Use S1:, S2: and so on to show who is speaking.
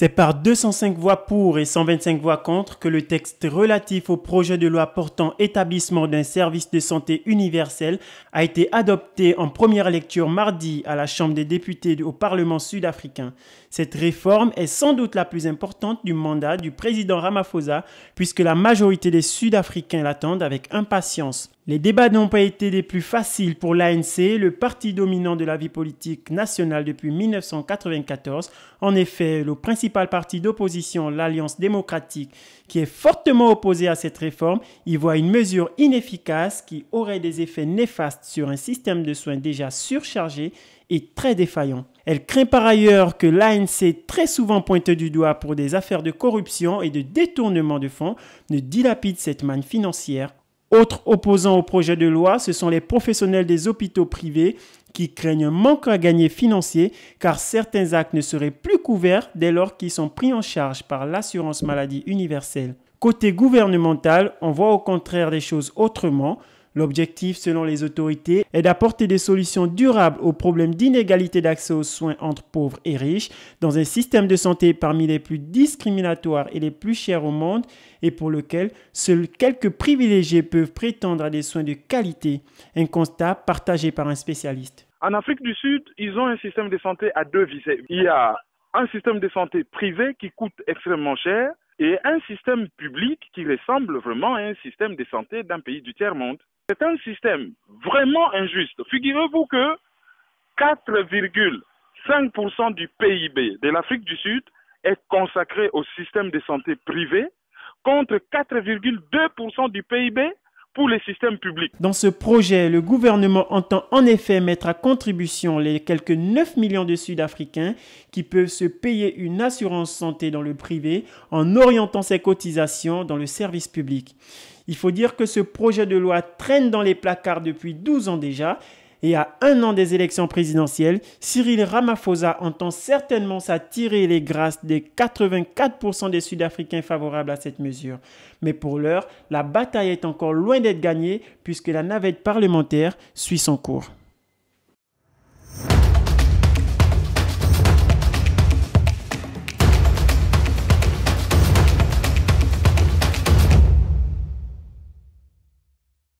S1: C'est par 205 voix pour et 125 voix contre que le texte relatif au projet de loi portant établissement d'un service de santé universel a été adopté en première lecture mardi à la Chambre des députés au Parlement sud-africain. Cette réforme est sans doute la plus importante du mandat du président Ramaphosa puisque la majorité des Sud-Africains l'attendent avec impatience. Les débats n'ont pas été des plus faciles pour l'ANC, le parti dominant de la vie politique nationale depuis 1994. En effet, le principal parti d'opposition, l'Alliance démocratique, qui est fortement opposé à cette réforme, y voit une mesure inefficace qui aurait des effets néfastes sur un système de soins déjà surchargé et très défaillant. Elle craint par ailleurs que l'ANC, très souvent pointée du doigt pour des affaires de corruption et de détournement de fonds, ne dilapide cette manne financière. Autres opposants au projet de loi, ce sont les professionnels des hôpitaux privés qui craignent un manque à gagner financier car certains actes ne seraient plus couverts dès lors qu'ils sont pris en charge par l'assurance maladie universelle. Côté gouvernemental, on voit au contraire des choses autrement. L'objectif, selon les autorités, est d'apporter des solutions durables aux problèmes d'inégalité d'accès aux soins entre pauvres et riches, dans un système de santé parmi les plus discriminatoires et les plus chers au monde, et pour lequel seuls quelques privilégiés peuvent prétendre à des soins de qualité. Un constat partagé par un spécialiste.
S2: En Afrique du Sud, ils ont un système de santé à deux visées. Il y a un système de santé privé qui coûte extrêmement cher et un système public qui ressemble vraiment à un système de santé d'un pays du tiers-monde. C'est un système vraiment injuste. Figurez-vous que 4,5% du PIB de l'Afrique du Sud est consacré au système de santé privé contre 4,2% du PIB pour les systèmes publics.
S1: Dans ce projet, le gouvernement entend en effet mettre à contribution les quelques 9 millions de Sud-Africains qui peuvent se payer une assurance santé dans le privé en orientant ces cotisations dans le service public. Il faut dire que ce projet de loi traîne dans les placards depuis 12 ans déjà et à un an des élections présidentielles, Cyril Ramaphosa entend certainement s'attirer les grâces des 84% des Sud-Africains favorables à cette mesure. Mais pour l'heure, la bataille est encore loin d'être gagnée puisque la navette parlementaire suit son cours.